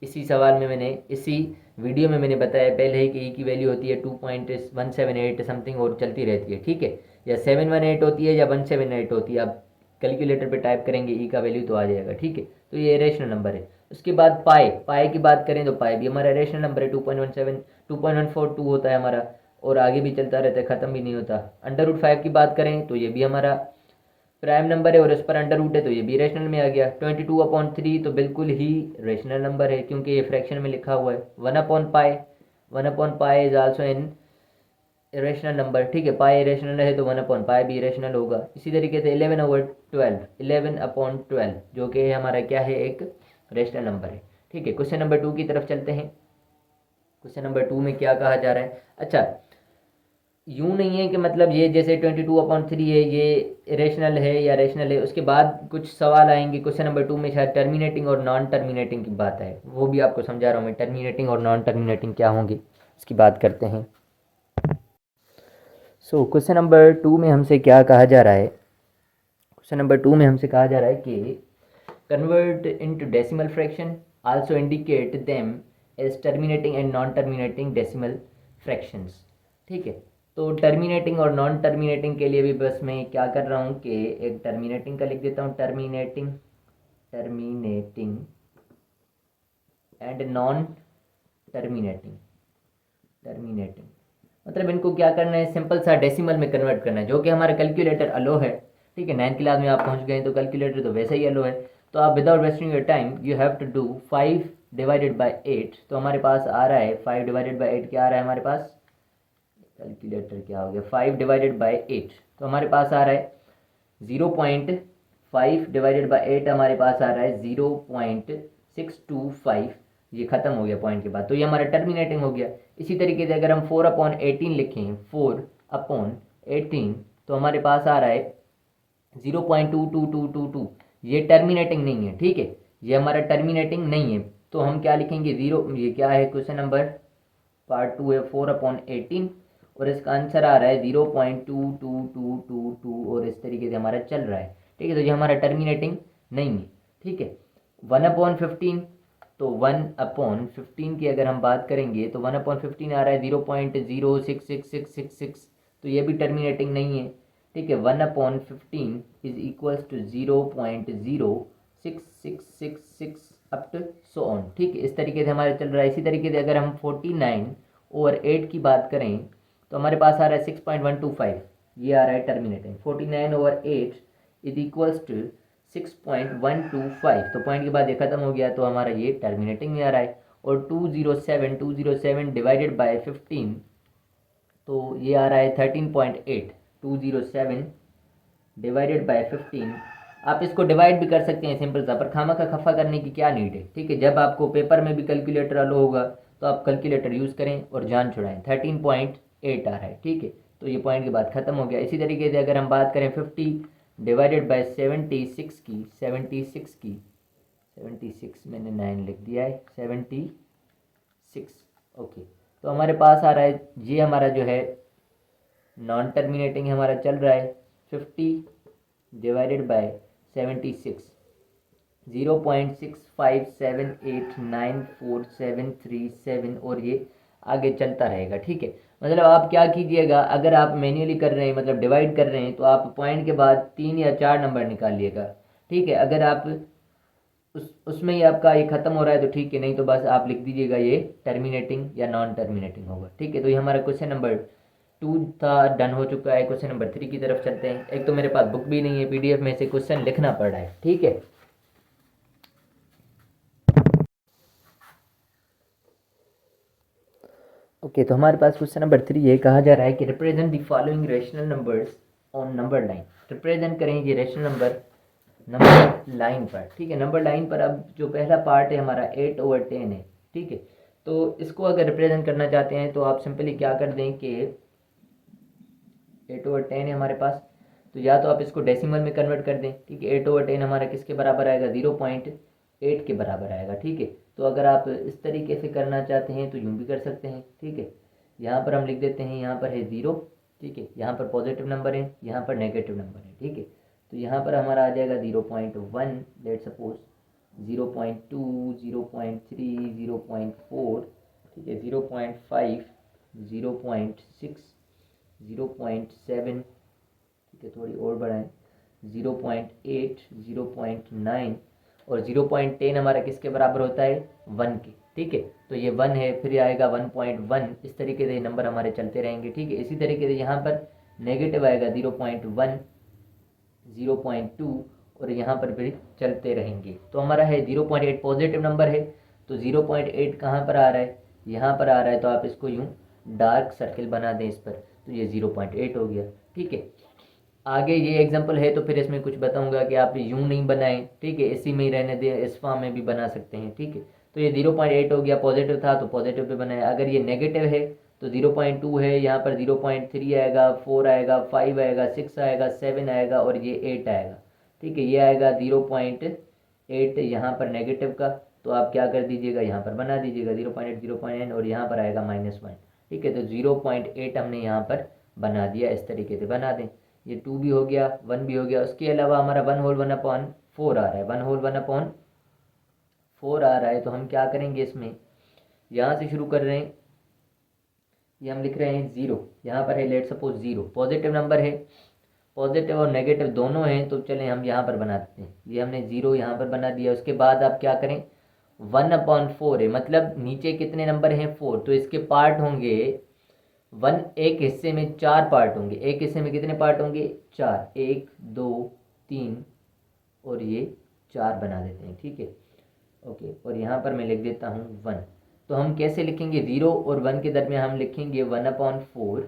इसी सवाल में मैंने, इसी वीडियो में मैंने बताया पहले ही कि ई की वैल्यू होती है 2.178 समथिंग और चलती रहती है, ठीक है, या 718 होती है या 178 होती है। आप कैलकुलेटर पे टाइप करेंगे ई का वैल्यू तो आ जाएगा, ठीक है। तो ये रेशनल नंबर है। उसके बाद पाई की बात करें, तो पाई भी हमारा रेशनल नंबर है, 2.172 होता है हमारा। और आगे भी चलता रहता है, ख़त्म भी नहीं होता। √5 की बात करें तो ये भी हमारा प्राइम नंबर है और इस पर अंडर रूट है, तो ये भी रेशनल में आ गया। 22/3 तो बिल्कुल ही रेशनल नंबर है क्योंकि ये फ्रैक्शन में लिखा हुआ है। One by pi is also irrational number, ठीक है। पाई रेशनल है तो 1/पाई भी रेशनल होगा। इसी तरीके से 11/12 जो कि हमारा क्या है, एक रेशनल नंबर है, ठीक है। क्वेश्चन नंबर 2 की तरफ चलते हैं। क्वेश्चन नंबर 2 में क्या कहा जा रहा है? अच्छा, यूँ नहीं है कि मतलब ये जैसे 22/3 है ये रेशनल है या रेशनल है, उसके बाद कुछ सवाल आएंगे क्वेश्चन नंबर 2 में, शायद टर्मिनेटिंग और नॉन टर्मिनेटिंग की बात है, वो भी आपको समझा रहा हूँ मैं। टर्मिनेटिंग और नॉन टर्मिनेटिंग क्या होंगी इसकी बात करते हैं। क्वेश्चन नंबर 2 में हमसे क्या कहा जा रहा है? क्वेश्चन नंबर 2 में हमसे कहा जा रहा है कि convert into decimal fraction, also indicate them as terminating and non terminating decimal fractions, ठीक है। तो टर्मिनेटिंग और नॉन टर्मिनेटिंग के लिए भी बस मैं क्या कर रहा हूँ कि एक टर्मिनेटिंग का लिख देता हूँ, टर्मिनेटिंग एंड नॉन टर्मिनेटिंग मतलब इनको क्या करना है, सिंपल सा डेसिमल में कन्वर्ट करना है, जो कि हमारा कैलकुलेटर अलो है, ठीक है। 9th क्लास में आप पहुंच गए तो कैलकुलेटर तो वैसे ही अलो है। तो आप without wasting your time you have to do 5/8। तो हमारे पास आ रहा है 5/8 क्या आ रहा है हमारे पास, कैलकुलेटर क्या हो गया, 5/8 तो हमारे पास आ रहा है 0.5/8 हमारे पास आ रहा है 0.625। ये खत्म हो गया पॉइंट के बाद, तो ये हमारा टर्मिनेटिंग हो गया। इसी तरीके से अगर हम 4/18 लिखें, 4/18 तो हमारे पास आ रहा है 0.2222। ये टर्मिनेटिंग नहीं है, ठीक है, ये हमारा टर्मिनेटिंग नहीं है। तो हम क्या लिखेंगे, जीरो, ये क्या है क्वेश्चन नंबर पार्ट 2 है, 4/18 और इसका आंसर आ रहा है 0.2222 और इस तरीके से हमारा चल रहा है, ठीक है। तो ये हमारा टर्मिनेटिंग नहीं है, ठीक है। 1/15 तो 1/15 की अगर हम बात करेंगे तो 1/15 आ रहा है 0.066666, तो ये भी टर्मिनेटिंग नहीं है, ठीक है। 1/15 is equals to 0.066666 up to so on, ठीक है। इस तरीके से हमारे चल रहा है। इसी तरीके से अगर हम 49/8 की बात करें तो हमारे पास आ रहा है 6.125, ये आ रहा है टर्मिनेटिंग। 49/8 इज इक्वल्स टू 6.125, तो पॉइंट के बाद ये खत्म हो गया, तो हमारा ये टर्मिनेटिंग में आ रहा है। और 207 डिवाइडेड बाय 15 तो ये आ रहा है 13.8। 207 डिवाइडेड बाय 15, आप इसको डिवाइड भी कर सकते हैं सिंपल सा, पर खामा का खफा करने की क्या नीड है, ठीक है। जब आपको पेपर में भी कैलकुलेटर अलो होगा तो आप कैलकुलेटर यूज़ करें और जान छुड़ाएं। 13.8 आ रहा है, ठीक है, तो ये पॉइंट के बाद ख़त्म हो गया। इसी तरीके से अगर हम बात करें 50 डिवाइडेड बाय 76 की, 76 मैंने 9 लिख दिया है, 76, ओके। तो हमारे पास आ रहा है, ये हमारा जो है नॉन टर्मिनेटिंग हमारा चल रहा है 50 डिवाइडेड बाय 76, 0.657894737 और ये आगे चलता रहेगा, ठीक है। मतलब आप क्या कीजिएगा, अगर आप मैन्युअली कर रहे हैं मतलब डिवाइड कर रहे हैं तो आप पॉइंट के बाद 3 या 4 नंबर निकालिएगा, ठीक है। अगर आप उसमें ही आपका ये ख़त्म हो रहा है तो ठीक है, नहीं तो बस आप लिख दीजिएगा ये टर्मिनेटिंग या नॉन टर्मिनेटिंग होगा, ठीक है। तो ये हमारा क्वेश्चन नंबर 2 था, डन हो चुका है। क्वेश्चन नंबर 3 की तरफ चलते हैं। एक तो मेरे पास बुक भी नहीं है, PDF में से क्वेश्चन लिखना पड़ रहा है, ठीक है। ओके, तो हमारे पास क्वेश्चन नंबर 3 ये कहा जा रहा है कि represent the following rational numbers on number line. Represent करें ये रेशनल नंबर नंबर लाइन पर, ठीक है। नंबर लाइन पर अब जो पहला पार्ट है हमारा 8/10 है, ठीक है। तो इसको अगर रिप्रेजेंट करना चाहते हैं तो आप सिंपली क्या कर दें कि 8/10 है हमारे पास, तो या तो आप इसको डेसिमल में कन्वर्ट कर दें, ठीक है। 8/10 हमारा किसके बराबर आएगा, 0.8 के बराबर आएगा, ठीक है। तो अगर आप इस तरीके से करना चाहते हैं तो यूँ भी कर सकते हैं, ठीक है। यहाँ पर हम लिख देते हैं, यहाँ पर है 0, ठीक है, यहाँ पर पॉजिटिव नंबर है, यहाँ पर नेगेटिव नंबर है, ठीक है। तो यहाँ पर हमारा आ जाएगा 0.1, लेट सपोज 0.2, 0.3, 0.4, ठीक है, 0.5, 0.6, 0.7, ठीक है, थोड़ी और बढ़ाएं, 0.8, 0.9 और 0.10 हमारा किसके बराबर होता है, 1 के, ठीक है। तो ये 1 है, फिर आएगा 1.1, इस तरीके से नंबर हमारे चलते रहेंगे, ठीक है। इसी तरीके से यहाँ पर नेगेटिव आएगा 0.1, 0.2 और यहाँ पर भी चलते रहेंगे। तो हमारा है 0.8 पॉजिटिव नंबर है, तो 0.8 कहाँ पर आ रहा है, यहाँ पर आ रहा है, तो आप इसको यूँ डार्क सर्किल बना दें इस पर, तो ये 0.8 हो गया, ठीक है। आगे ये एग्जांपल है तो फिर इसमें कुछ बताऊंगा कि आप यूं नहीं बनाएं, ठीक है, इसी में ही रहने दें, इस फॉर्म में भी बना सकते हैं, ठीक है। तो ये 0.8 हो गया, पॉजिटिव था तो पॉजिटिव पे बनाया। अगर ये नेगेटिव है तो 0.2 है, यहाँ पर 0.3 आएगा, 4 आएगा, 5 आएगा, 6 आएगा, 7 आएगा और ये 8 आएगा, ठीक है। ये आएगा 0.8 यहाँ पर नेगेटिव का, तो आप क्या कर दीजिएगा, यहाँ पर बना दीजिएगा 0.8, 0.9 और यहाँ पर आएगा -1, ठीक है। तो 0.8 हमने यहाँ पर बना दिया, इस तरीके से बना दें। ये 2 भी हो गया, 1 भी हो गया। उसके अलावा हमारा 1 होल 1/4 आ रहा है, 1 होल 1/4 आ रहा है, तो हम क्या करेंगे इसमें, यहाँ से शुरू कर रहे हैं, ये हम लिख रहे हैं 0, यहाँ पर है लेट सपोज 0, पॉजिटिव नंबर है, पॉजिटिव और नेगेटिव दोनों हैं, तो चलें हम यहाँ पर बना देते हैं। ये हमने 0 यहाँ पर बना दिया। उसके बाद आप क्या करें, 1/4 है, मतलब नीचे कितने नंबर हैं, 4, तो इसके पार्ट होंगे 1, एक हिस्से में 4 पार्ट होंगे, एक हिस्से में कितने पार्ट होंगे, 4, 1 2 3 और ये 4 बना देते हैं, ठीक है, ओके। और यहाँ पर मैं लिख देता हूँ 1। तो हम कैसे लिखेंगे, 0 और 1 के दरमियान हम लिखेंगे 1/4,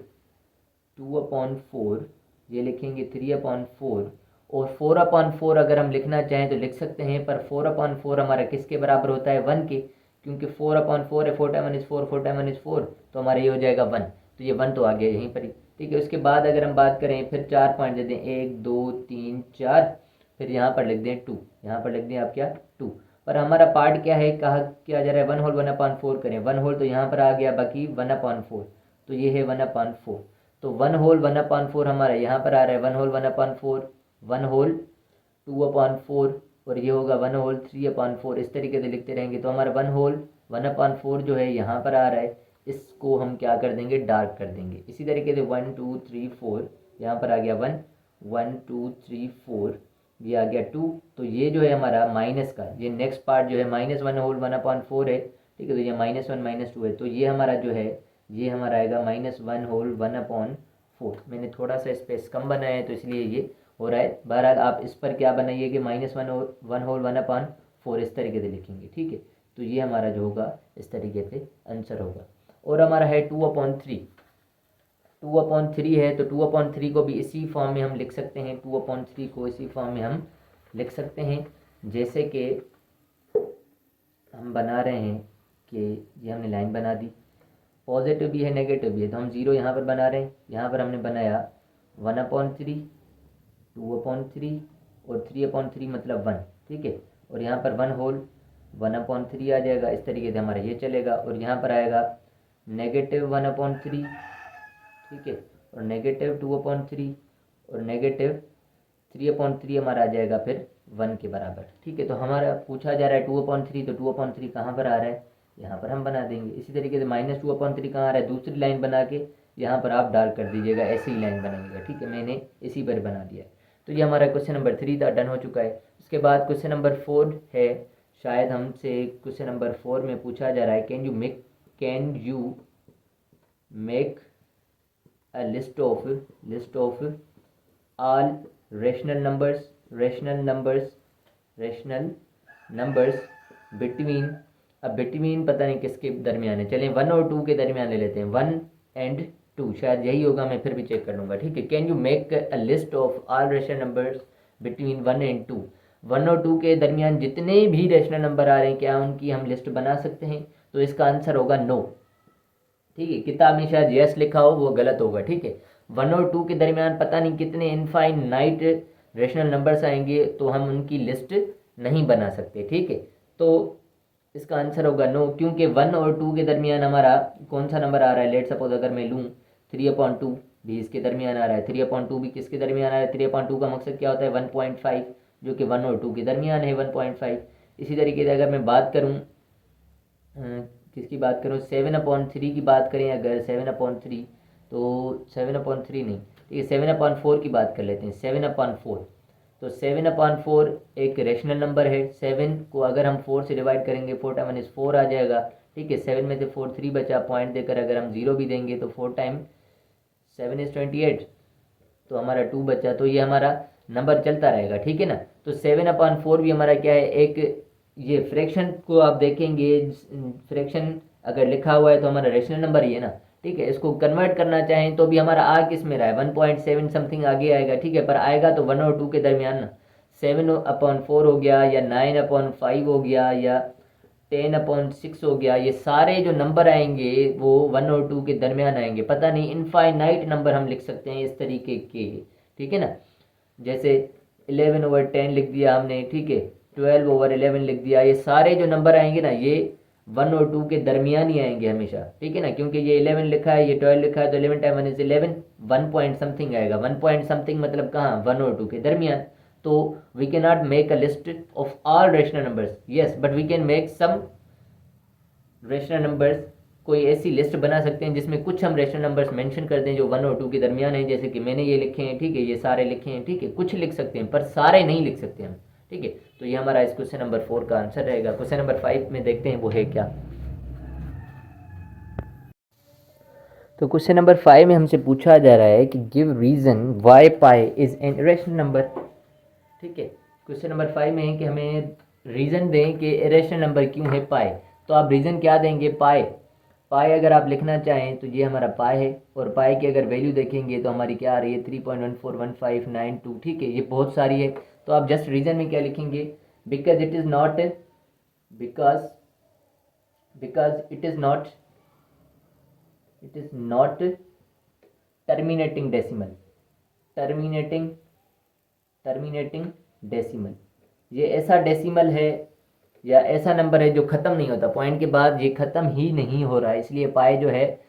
2/4, ये लिखेंगे 3/4 और 4/4 अगर हम लिखना चाहें तो लिख सकते हैं, पर 4/4 हमारा किसके बराबर होता है, 1 के, क्योंकि 4/4 है, 4 टाइम 1 4, 4 टाइम 1 4, तो हमारा ये हो जाएगा 1, तो ये 1 तो आ गया यहीं पर ही, ठीक है। उसके बाद अगर हम बात करें, फिर 4 पॉइंट दे दें, 1 2 3 4, फिर यहाँ पर लिख दें 2, यहाँ पर लिख दें आप क्या 2, पर हमारा पार्ट क्या है, कहा क्या जा रहा है, 1 होल 1/4 करें, 1 होल तो यहाँ पर आ गया, बाकी 1/4, तो ये है 1/4, तो 1 होल 1/4 हमारा यहाँ पर आ रहा है, 1 होल 1/4, 1 होल 2/4 और ये होगा 1 होल 3/4, इस तरीके से लिखते रहेंगे। तो हमारा 1 होल 1/4 जो है यहाँ पर आ रहा है, इसको हम क्या कर देंगे, डार्क कर देंगे। इसी तरीके से 1 2 3 4, यहाँ पर आ गया 1 1 2 3 4, ये आ गया 2, तो ये जो है हमारा माइनस का, ये नेक्स्ट पार्ट जो है -1 होल 1/4 है, ठीक है, तो ये -1 -2 है, तो ये हमारा जो है, ये हमारा आएगा -1 होल 1/4। मैंने थोड़ा सा स्पेस कम बनाया है तो इसलिए ये हो रहा है। बहरहाल आप इस पर क्या बनाइए कि -1 होल 1/4 इस तरीके से लिखेंगे, ठीक है। तो ये हमारा जो होगा इस तरीके से आंसर होगा। और हमारा है 2/3, 2/3 है, तो 2/3 को भी इसी फॉर्म में हम लिख सकते हैं, 2/3 को इसी फॉर्म में हम लिख सकते हैं, जैसे कि हम बना रहे हैं कि ये हमने लाइन बना दी, पॉजिटिव भी है नेगेटिव भी है, तो हम 0 यहाँ पर बना रहे हैं, यहाँ पर हमने बनाया 1/3, 2/3 और 3/3 मतलब 1, ठीक है। और यहाँ पर 1 होल 1/3 आ जाएगा, इस तरीके से हमारा ये चलेगा। और यहाँ पर आएगा -1/3, ठीक है, और -2/3 और -3/3 हमारा आ जाएगा फिर 1 के बराबर, ठीक है। तो हमारा पूछा जा रहा है 2/3, तो 2/3 कहाँ पर आ रहा है, यहाँ पर हम बना देंगे। इसी तरीके से -2/3 कहाँ आ रहा है, दूसरी लाइन बना के यहाँ पर आप डार्क कर दीजिएगा, ऐसी ही लाइन बनाइएगा, ठीक है। मैंने इसी पर बना दिया। तो ये हमारा क्वेश्चन नंबर 3 था, डन हो चुका है। उसके बाद क्वेश्चन नंबर 4 है, शायद हमसे क्वेश्चन नंबर 4 में पूछा जा रहा है, can you make a list of all rational numbers between, अब between पता नहीं किसके दरमियान है, चलें 1 और 2 के दरमियान ले लेते हैं, 1 and 2 शायद यही होगा, मैं फिर भी चेक कर लूँगा, ठीक है। Can you make a list of all rational numbers between 1 and 2, 1 और 2 के दरमियान जितने भी रेशनल नंबर आ रहे हैं, क्या उनकी हम लिस्ट बना सकते हैं, तो इसका आंसर होगा नो, ठीक है। किताब में शायद यस लिखा हो, वो गलत होगा, ठीक है। 1 और 2 के दरमियान पता नहीं कितने इनफाइनाइट रेशनल नंबर्स आएंगे, तो हम उनकी लिस्ट नहीं बना सकते, ठीक है। तो इसका आंसर होगा नो, क्योंकि 1 और 2 के दरमियान हमारा कौन सा नंबर आ रहा है, लेट सपोज अगर मैं लूँ 3/2 भी इसके दरमियान आ रहा है, 3/2 भी किसके दरमियान आ रहा है, 3/2 का मकसद क्या होता है, 1.5, जो कि 1 और 2 के दरमियान है 1.5। इसी तरीके से अगर मैं बात करूँ, किसकी बात करूँ, 7/3 की बात करें अगर, 7/3, तो 7/3 नहीं, ठीक है, 7/4 की बात कर लेते हैं, 7/4, तो 7/4 एक रेशनल नंबर है। 7 को अगर हम 4 से डिवाइड करेंगे 4 टाइम 1 इज 4 आ जाएगा, ठीक है। 7 में से 4 3 बचा, पॉइंट देकर अगर हम 0 भी देंगे तो 4 टाइम 7 इज 28, तो हमारा 2 बचा। तो ये हमारा नंबर चलता रहेगा, ठीक है ना। तो 7/4 भी हमारा क्या है, एक ये फ्रैक्शन को आप देखेंगे, फ्रैक्शन अगर लिखा हुआ है तो हमारा रेशनल नंबर ही है ना, ठीक है। इसको कन्वर्ट करना चाहें तो भी हमारा आ किस में रहा है, 1.7 समथिंग आगे आएगा, ठीक है। पर आएगा तो 1 और 2 के दरमियान ना। 7/4 हो गया, या 9/5 हो गया, या 10/6 हो गया, ये सारे जो नंबर आएंगे वो 1 और 2 के दरमियान आएंगे। पता नहीं, इनफाइनाइट नंबर हम लिख सकते हैं इस तरीके के, ठीक है ना। जैसे 11/10 लिख दिया हमने, ठीक है। 12/11 लिख दिया। ये सारे जो नंबर आएंगे ना, ये 1 और 2 के दरमियान ही आएंगे हमेशा, ठीक है ना। क्योंकि ये 11 लिखा है, ये 12 लिखा है, तो 11 टाइम 1 इज 11, 1 पॉइंट समथिंग आएगा। 1 पॉइंट समथिंग मतलब कहाँ, 1 और 2 के दरमियान। तो we can not make a list of all rational numbers, yes, but we can make some rational numbers. कोई ऐसी लिस्ट बना सकते हैं जिसमें कुछ हम रेशनल नंबर्स मेंशन कर दें जो 1 और 2 के दरमियान है। जैसे कि मैंने ये लिखे हैं, ठीक है, ये सारे लिखे हैं, ठीक है। कुछ लिख सकते हैं पर सारे नहीं लिख सकते हम, ठीक है। तो ये हमारा इस क्वेश्चन नंबर 4 का आंसर रहेगा। क्वेश्चन नंबर 5 में देखते हैं वो है क्या। तो क्वेश्चन नंबर 5 में हमसे पूछा जा रहा है कि give reason why pi is an irrational number, ठीक है। क्वेश्चन नंबर 5 में है कि हमें रीज़न दें कि इरेशनल नंबर क्यों है पाई। तो आप रीज़न क्या देंगे, पाई। पाई अगर आप लिखना चाहें तो ये हमारा पाई है, और पाई की अगर वैल्यू देखेंगे तो हमारी क्या आ रही है, 3.141592, ठीक है। ये बहुत सारी है, तो आप जस्ट रीज़न में क्या लिखेंगे, because it is not, because it is not terminating decimal, terminating decimal. ये ऐसा डेसिमल है या ऐसा नंबर है जो ख़त्म नहीं होता, पॉइंट के बाद ये ख़त्म ही नहीं हो रहा है, इसलिए पाई जो है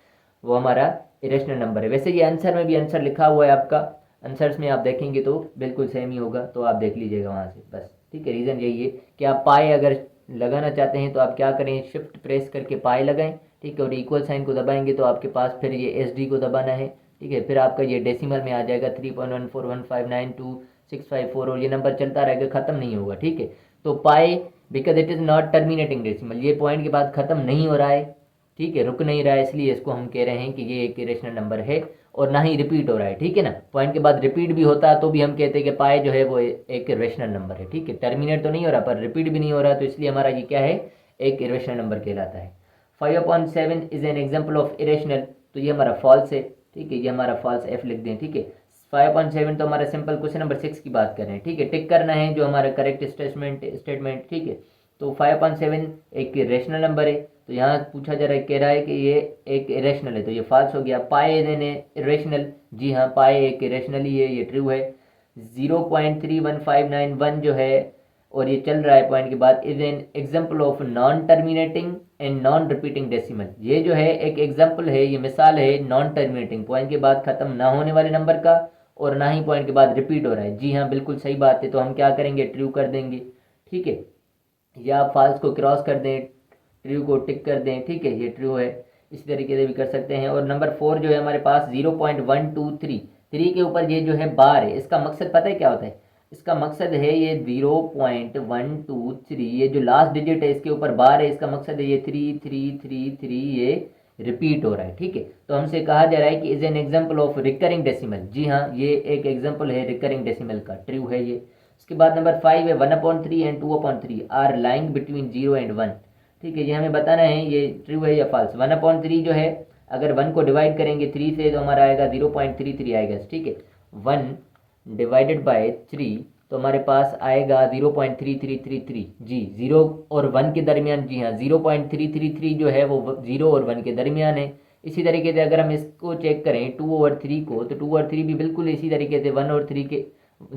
वो हमारा इरेशनल नंबर है। वैसे ये आंसर में भी आंसर लिखा हुआ है आपका, आंसर्स में आप देखेंगे तो बिल्कुल सेम ही होगा, तो आप देख लीजिएगा वहाँ से बस, ठीक है। रीज़न यही है कि आप पाई अगर लगाना चाहते हैं तो आप क्या करें, शिफ्ट प्रेस करके पाई लगाएं, ठीक है, और इक्वल साइन को दबाएंगे तो आपके पास फिर ये SD को दबाना है, ठीक है। फिर आपका ये डेसिमल में आ जाएगा 3.141592 और ये नंबर चलता रहेगा, ख़त्म नहीं होगा, ठीक है। तो pi because it is not terminating decimal, ये पॉइंट के बाद ख़त्म नहीं हो रहा है, ठीक है, रुक नहीं रहा है, इसलिए इसको हम कह रहे हैं कि ये एक इरेशनल नंबर है, और ना ही रिपीट हो रहा है, ठीक है ना। पॉइंट के बाद रिपीट भी होता तो भी हम कहते हैं कि पाई जो है वो एक इरेशनल नंबर है, ठीक है। टर्मिनेट तो नहीं हो रहा पर रिपीट भी नहीं हो रहा, तो इसलिए हमारा ये क्या है, एक इरेशनल नंबर कहलाता है। 5/7 is an example of irrational, तो ये हमारा फॉल्स है, ठीक है, ये हमारा फॉल्स F लिख दें, ठीक है। 5/7 तो हमारा सिंपल क्वेश्चन नंबर 6 की बात कर रहे हैं, ठीक है। टिक करना है जो हमारा करेक्ट स्टेटमेंट, ठीक है। तो 5/7 एक रेशनल नंबर है, तो यहाँ पूछा जा रहा है, कह रहा है कि ये एक इरेशनल है, तो ये फॉल्स हो गया। पाई इज एन इरेशनल, जी हाँ, पाई एक इरेशनल ही है, ये ट्रू है। 0.31591 जो है और ये चल रहा है पॉइंट के बाद, is an example of non terminating and non repeating decimal. ये जो है एक एग्जाम्पल है, ये मिसाल है नॉन टर्मिनेटिंग, पॉइंट के बाद खत्म ना होने वाले नंबर का, और ना ही पॉइंट के बाद रिपीट हो रहा है। जी हाँ, बिल्कुल सही बात है। तो हम क्या करेंगे, ट्रू कर देंगे, ठीक है, या फॉल्स को क्रॉस कर दें, ट्रू को टिक कर दें, ठीक है, ये ट्रू है। इसी तरीके से भी कर सकते हैं। और नंबर 4 जो है हमारे पास 0.123 3 के ऊपर ये जो है बार है, इसका मकसद पता है क्या होता है, इसका मकसद है ये 0.123, ये जो लास्ट डिजिट है इसके ऊपर बार है, इसका मकसद है ये 3333 ये रिपीट हो रहा है, ठीक है। तो हमसे कहा जा रहा है कि is an example of recurring decimal, जी हाँ, ये एक एग्जाम्पल है रिकरिंग डेसिमल का, ट्रू है ये। उसके बाद नंबर 5 है 1/3 and 2/3 are lying between 0 and 1, ठीक है। ये हमें बताना है ये ट्रू है या फॉल्स। 1/3 जो है अगर 1 को डिवाइड करेंगे 3 से तो हमारा आएगा 0.33 आएगा, ठीक है। 1 डिवाइडेड बाय 3 तो हमारे पास आएगा 0.3333, जी 0 और 1 के दरमियान, जी हाँ, 0.333 जो है वो 0 और 1 के दरमियान है। इसी तरीके से अगर हम इसको चेक करें 2/3 को, तो 2/3 भी बिल्कुल इसी तरीके से 1 और 3 के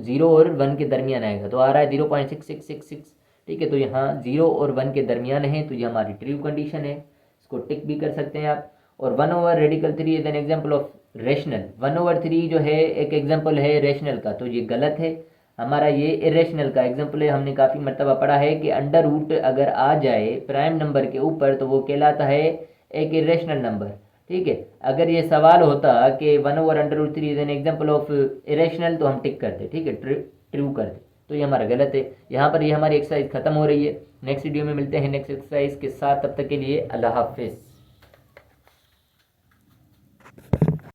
0 और 1 के दरमियान आएगा, तो आ रहा है 0.6666, ठीक है। तो यहाँ 0 और 1 के दरमियान है, तो ये हमारी ट्रू कंडीशन है, इसको टिक भी कर सकते हैं आप। और 1/3 is an example of rational, 1/3 जो है एक एग्जाम्पल है रेशनल का, तो ये गलत है हमारा, ये इरेशनल का एग्जाम्पल है। हमने काफ़ी मरतबा पढ़ा है कि अंडर रूट अगर आ जाए प्राइम नंबर के ऊपर तो वो कहलाता है एक इरेशनल नंबर, ठीक है। अगर ये सवाल होता कि 1/√3 is an example of irrational तो हम टिक करते, ठीक है, ट्रू कर दे, तो ये हमारा गलत है। यहाँ पर ये हमारी एक्सरसाइज खत्म हो रही है। नेक्स्ट वीडियो में मिलते हैं नेक्स्ट एक्सरसाइज के साथ, तब तक के लिए अल्लाह हाफिज़।